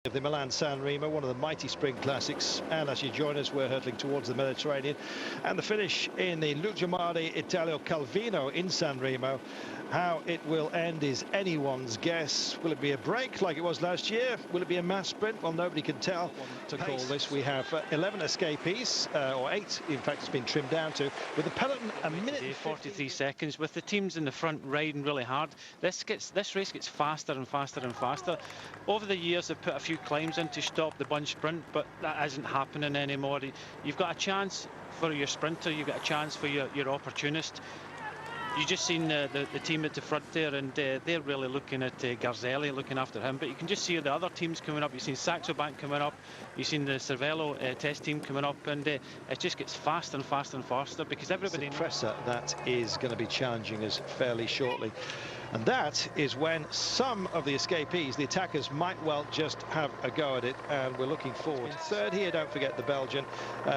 Of the Milan-San Remo, one of the mighty spring classics, and as you join us, we're hurtling towards the Mediterranean, and the finish in the Lungomare Italo Calvino in San Remo. How it will end is anyone's guess. Will it be a break like it was last year? Will it be a mass sprint? Well, nobody can tell. To call this, we have 11 escapees, or 8 in fact it's been trimmed down to, with the peloton a minute and 43 seconds, with the teams in the front riding really hard. This race gets faster and faster and faster. Over the years they've put a few climbs in to stop the bunch sprint, but that isn't happening anymore. You've got a chance for your sprinter, you've got a chance for your opportunist. You just seen the team at the front there, and they're really looking at Garzelli, looking after him. But you can just see the other teams coming up. You've seen Saxo Bank coming up. You've seen the Cervelo test team coming up, and it just gets faster and faster and faster because everybody. Presser that is going to be challenging us fairly shortly. And that is when some of the escapees, the attackers, might well just have a go at it, and we're looking forward. Third here, don't forget the Belgian.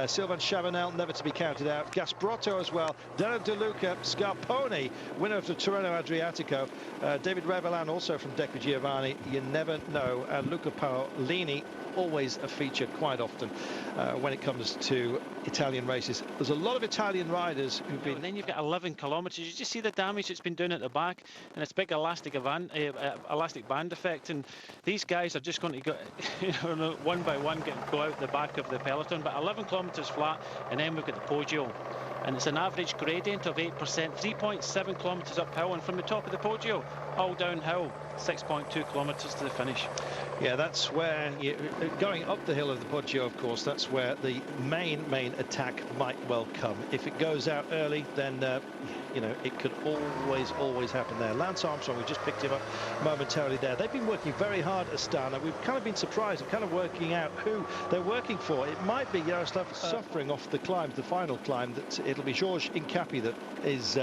Sylvain Chavanel, never to be counted out. Gasparotto as well. Dano De Luca, Scarponi, winner of the Tirreno Adriatico. David Revelan, also from Deca Giovanni, you never know. And Luca Paolini, always a feature quite often when it comes to Italian races. There's a lot of Italian riders who've been... And then you've got 11 kilometres. You just see the damage it's been doing at the back, and it's big elastic band effect, and these guys are just going to go one by one go out the back of the peloton. But 11 kilometres flat, and then we've got the Poggio, and it's an average gradient of 8%, 3.7 kilometres uphill, and from the top of the Poggio all downhill, 6.2 kilometres to the finish. Yeah, that's where going up the hill of the Poggio, of course, that's where the main attack might well come. If it goes out early, then you know, it could always happen there. Lance Armstrong, we just picked him up momentarily there. They've been working very hard, Astana. We've kind of been surprised and kind of working out who they're working for. It might be Jaroslav suffering off the climb, the final climb, that it'll be Georges Incapi that is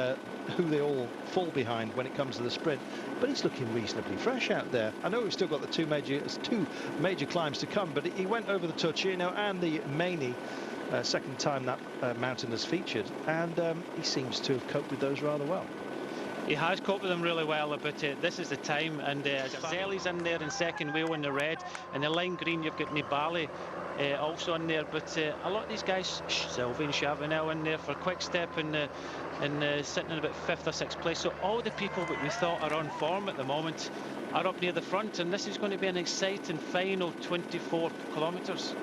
who they all fall behind when it comes to the sprint. But he's looking reasonably fresh out there. I know we've still got the two major climbs to come, but he went over the Torcino and the Maini, second time that mountain has featured, and he seems to have coped with those rather well. He has coped with them really well, but this is the time, and Garzelli's in there in second wheel in the red, and the lime green you've got Nibali also in there, but a lot of these guys, Sylvain Chavanel in there for Quick Step, and sitting in about 5th or 6th place. So all the people that we thought are on form at the moment are up near the front, and this is going to be an exciting final 24 kilometres.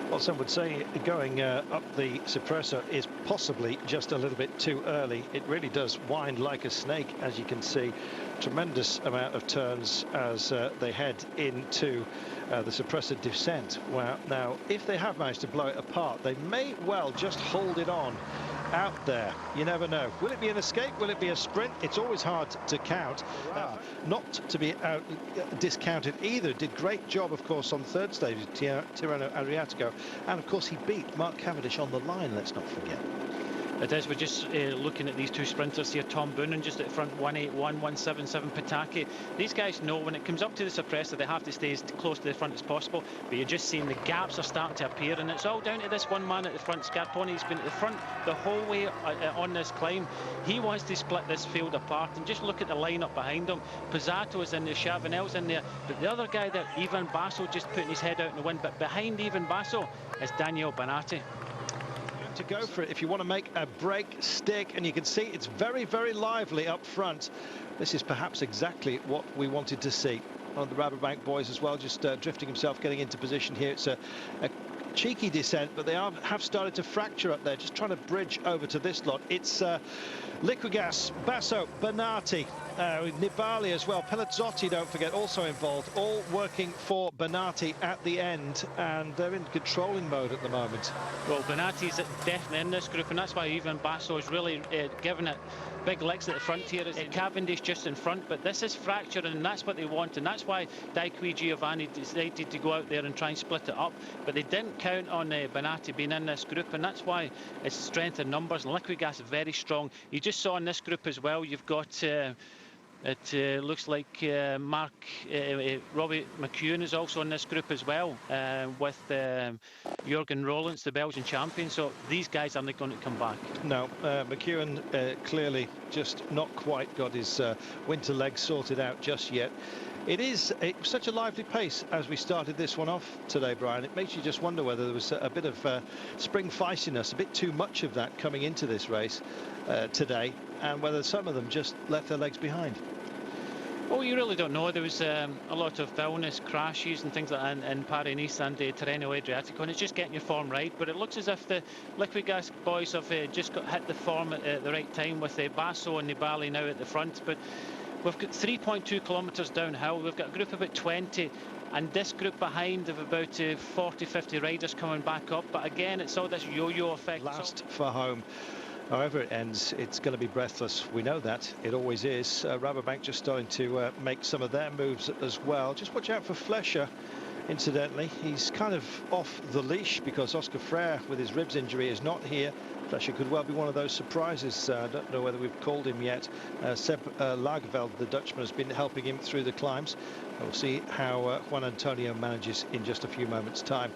Well, some would say going up the suppressor is possibly just a little bit too early. It really does wind like a snake, as you can see. Tremendous amount of turns as they head into the suppressor descent. Well, now, if they have managed to blow it apart, they may well just hold it on out there. You never know. Will it be an escape? Will it be a sprint? It's always hard to count. Not to be discounted either. Did great job, of course, on the third stage of Tirreno Adriatico, and of course he beat Mark Cavendish on the line, let's not forget. It is. We're just looking at these two sprinters here. Tom Boonen just at front, 181, 177 Pataki. These guys know when it comes up to the suppressor, they have to stay as close to the front as possible. But you're just seeing the gaps are starting to appear, and it's all down to this one man at the front. Scarponi, he's been at the front the whole way on this climb. He wants to split this field apart, and just look at the lineup behind him. Pizzato is in there, Chavanel's in there, but the other guy there, Ivan Basso, just putting his head out in the wind. But behind Ivan Basso is Daniel Bonatti. To go for it if you want to make a break stick, and you can see it's very lively up front. This is perhaps exactly what we wanted to see. One of the Rabobank boys as well, just drifting himself, getting into position here. It's a cheeky descent, but they have started to fracture up there, just trying to bridge over to this lot. It's Liquigas, Basso, Bonatti, Nibali as well, Pelazzotti, don't forget, also involved, all working for Bonatti at the end, and they're in controlling mode at the moment. Well, Bonatti's definitely in this group, and that's why even Basso is really giving it big licks at the front here. Cavendish just in front, but this is fracturing, and that's what they want, and that's why Deca Giovanni decided to go out there and try and split it up. But they didn't count on Bonatti being in this group, and that's why it's strength in numbers. And Liquigas is very strong. You just saw in this group as well, you've got it looks like Robbie McEwen is also in this group as well, with Jurgen Rollins, the Belgian champion. So these guys are not going to come back. No, McEwen clearly just not quite got his winter legs sorted out just yet. It is such a lively pace as we started this one off today, Brian. It makes you just wonder whether there was a bit of spring feistiness, a bit too much of that coming into this race today, and whether some of them just left their legs behind. Well, you really don't know. There was a lot of illness, crashes and things like that in Paris-Nice and Tirreno Adriatico, and it's just getting your form right. But it looks as if the Liquid Gas boys have just hit the form at the right time with Basso and Nibali now at the front. But we've got 3.2 kilometres downhill. We've got a group of about 20, and this group behind of about 40, 50 riders coming back up. But again, it's all this yo-yo effect. Last for home. However it ends, it's going to be breathless. We know that. It always is. Rabobank just starting to make some of their moves as well. Just watch out for Flescher, incidentally. He's kind of off the leash because Oscar Freire, with his ribs injury, is not here. Flescher could well be one of those surprises. I don't know whether we've called him yet. Seb Lagerveld, the Dutchman, has been helping him through the climbs. We'll see how Juan Antonio manages in just a few moments' time.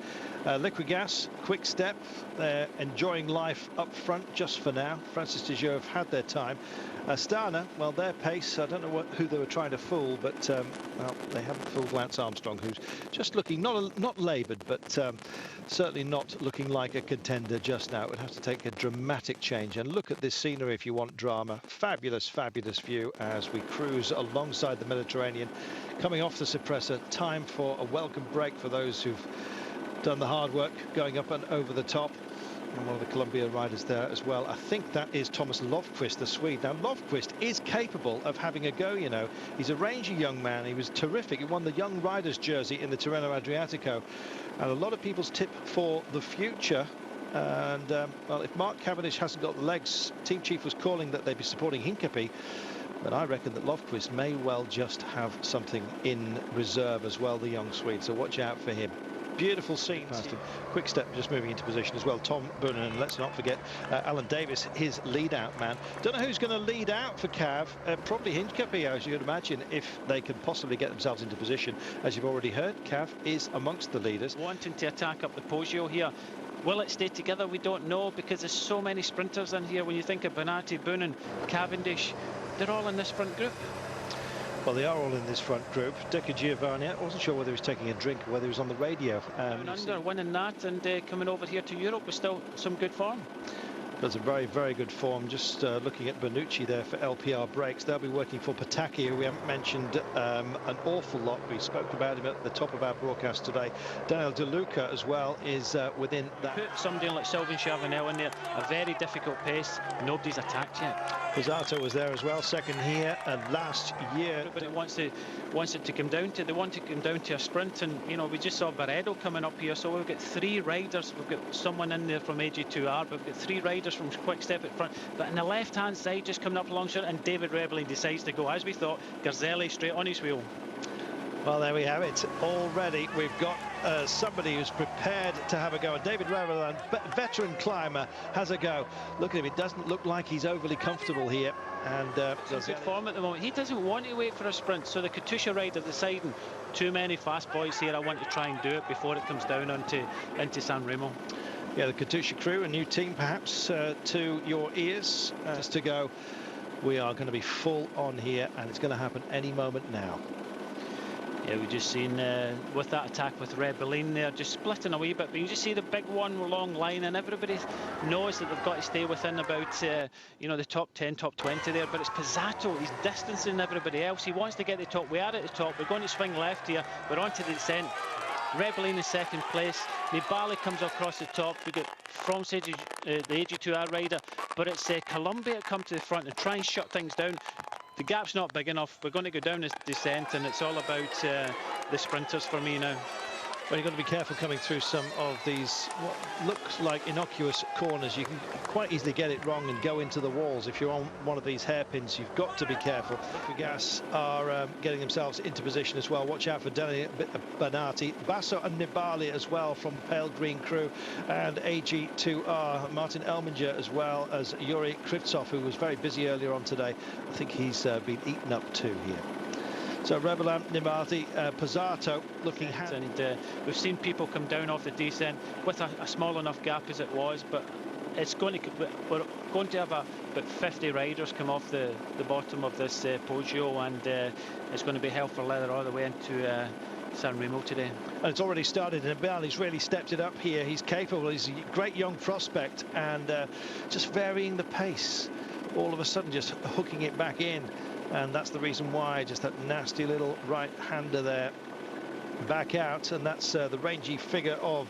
Liquid Gas, quick step. They're enjoying life up front just for now. Francis Tijoux have had their time. Astana, well, their pace, I don't know who they were trying to fool, but well, they haven't fooled Lance Armstrong, who's just looking not laboured, but certainly not looking like a contender just now. It would have to take a dramatic change. And look at this scenery if you want drama. Fabulous, fabulous view as we cruise alongside the Mediterranean. Coming off the suppressor, time for a welcome break for those who've done the hard work going up and over the top. And one of the Columbia riders there as well. I think that is Thomas Löfqvist, the Swede. Now, Löfqvist is capable of having a go, you know. He's a rangy young man. He was terrific. He won the Young Riders jersey in the Tirreno Adriatico. And a lot of people's tip for the future. And, well, if Mark Cavendish hasn't got the legs, Team Chief was calling that they'd be supporting Hincapie. But I reckon that Löfqvist may well just have something in reserve as well, the young Swede. So watch out for him. Beautiful scenes. Quick step just moving into position as well. Tom Boonen, and let's not forget Alan Davis, his lead out man. Don't know who's going to lead out for Cav. Probably Hincapie, as you would imagine, if they can possibly get themselves into position. As you've already heard, Cav is amongst the leaders. Wanting to attack up the Poggio here. Will it stay together? We don't know, because there's so many sprinters in here. When you think of Bonatti, Boonen, Cavendish, they're all in this front group. Well, they are all in this front group. Deca Giovanni, I wasn't sure whether he was taking a drink or whether he was on the radio. Under winning that and coming over here to Europe with still some good form. That's a very, very good form. Just looking at Bonucci there for LPR brakes. They'll be working for Pataki, who we haven't mentioned an awful lot. We spoke about him at the top of our broadcast today. Daniel De Luca as well is within that. Put somebody like Sylvain Chavanel in there. A very difficult pace. Nobody's attacked yet. Pizzato was there as well, second here, and last year. Everybody wants it to come down to. They want to come down to a sprint, and you know, we just saw Barredo coming up here. So we've got 3 riders. We've got someone in there from AG2R, but we've got 3 riders from Quick Step at front. But on the left-hand side, just coming up alongside, and David Rebellin decides to go, as we thought, Garzelli straight on his wheel. Well, there we have it. Already we've got somebody who's prepared to have a go. And David Rebellin, veteran climber, has a go. Look at him. It doesn't look like he's overly comfortable here. And good form at the moment. He doesn't want to wait for a sprint. So the Katusha rider deciding, too many fast boys here. I want to try and do it before it comes down into San Remo. Yeah, the Katusha crew, a new team perhaps to your ears. Just to go, we are going to be full on here, and it's going to happen any moment now. Yeah, we've just seen with that attack with Rebellin there, just splitting a wee bit, but you just see the big one long line, and everybody knows that they've got to stay within about you know, the top 10, top 20 there. But it's Pizzato, he's distancing everybody else. He wants to get the top. We are at the top. We're going to swing left here. We're onto the descent. Rebellin in second place. Nibali comes across the top. We got from the AG2R rider, but it's Columbia come to the front and try and shut things down. The gap's not big enough. We're going to go down this descent, and it's all about the sprinters for me now. Well, you've got to be careful coming through some of these what looks like innocuous corners. You can quite easily get it wrong and go into the walls. If you're on one of these hairpins, you've got to be careful. Liquid Gas are getting themselves into position as well. Watch out for Bonatti, Basso and Nibali as well from Pale Green Crew, and AG2R, Martin Elminger, as well as Yuri Krivtsov, who was very busy earlier on today. I think he's been eaten up too here. So Rebellin, Nibali, Pizzato looking and we've seen people come down off the descent with a small enough gap as it was, but it's going to, we're going to have about 50 riders come off the bottom of this Poggio, and it's going to be hell for leather all the way into San Remo today. And it's already started, and Nibali's really stepped it up here. He's capable, he's a great young prospect, and just varying the pace. All of a sudden just hooking it back in, and that's the reason why. Just that nasty little right-hander there back out, and that's the rangy figure of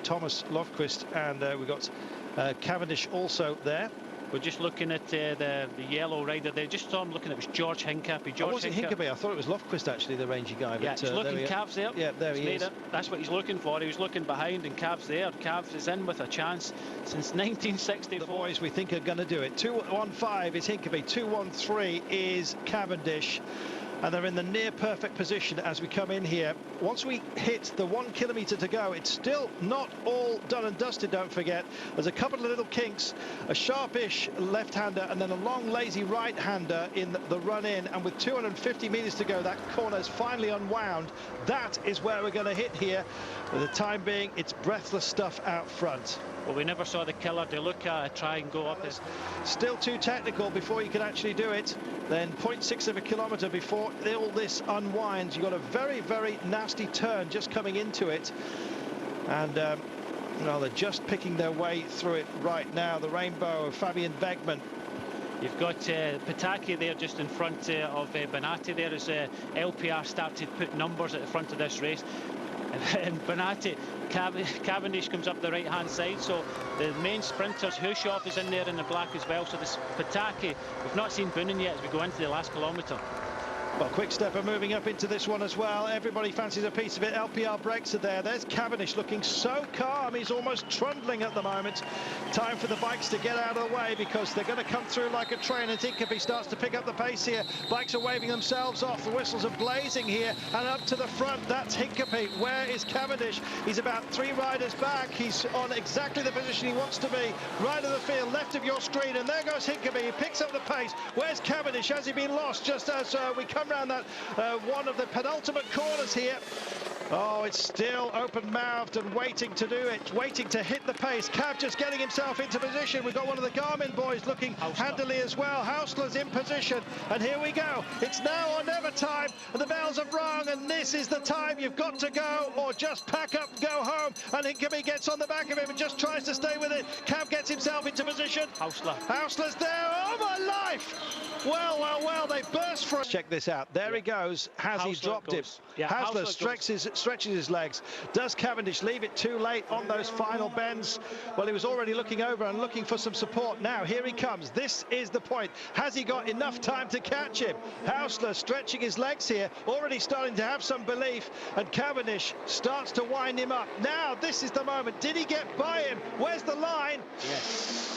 Thomas Lofquist, and we've got Cavendish also there. We're just looking at the yellow rider there. Just saw him looking at it. Was George Hincapie. George wasn't Hincapie. I thought it was Lofquist actually, the rangy guy. Yeah, he's looking. Cavs there. Yeah, there he is. That's what he's looking for. He was looking behind, and Cavs there. Cavs is in with a chance since 1964. The boys we think are going to do it. 2:15 is Hincapie. 2:13 is Cavendish. And they're in the near perfect position as we come in here. Once we hit the 1 kilometre to go, it's still not all done and dusted, don't forget. There's a couple of little kinks, a sharpish left-hander and then a long lazy right-hander in the run-in, and with 250 metres to go, that corner's finally unwound. That is where we're going to hit here. For the time being, it's breathless stuff out front. Well, we never saw the killer De Luca try and go up. It's still too technical before you can actually do it. Then 0.6 of a kilometre before all this unwinds. You've got a very, very nasty turn just coming into it. And well, they're just picking their way through it right now. The rainbow of Fabian Wegmann. You've got Pataki there just in front of Bonatti there as LPR start to put numbers at the front of this race. And Bonatti, Cavendish comes up the right-hand side, so the main sprinters, Hushoff is in there in the black as well, so this Pataki, we've not seen Boonen yet as we go into the last kilometre. Well, Quick Stepper moving up into this one as well. Everybody fancies a piece of it. LPR brakes are there. There's Cavendish looking so calm. He's almost trundling at the moment. Time for the bikes to get out of the way because they're going to come through like a train. And Hincapie starts to pick up the pace here. Bikes are waving themselves off. The whistles are blazing here. And up to the front, that's Hincapie. Where is Cavendish? He's about 3 riders back. He's on exactly the position he wants to be. Right of the field, left of your screen. And there goes Hincapie. He picks up the pace. Where's Cavendish? Has he been lost just as we come around that one of the penultimate corners here? Oh, it's still open-mouthed and waiting to do it, waiting to hit the pace. Cav just getting himself into position. We've got one of the Garmin boys looking handily as well. Hausler's in position, and here we go. It's now or never time, and the bells have rung, and this is the time you've got to go, or just pack up and go home. And Hincapie gets on the back of him and just tries to stay with it. Cav gets himself into position. Hausler's there. Oh, my life! Well, well, well, they burst for it. Check this out. There he goes. Has he dropped him? Yeah, Hausler stretches his legs. Does Cavendish leave it too late on those final bends? Well, he was already looking over and looking for some support. Now, here he comes. This is the point. Has he got enough time to catch him? Hausler stretching his legs here, already starting to have some belief, and Cavendish starts to wind him up. Now, this is the moment. Did he get by him? Where's the line? Yes.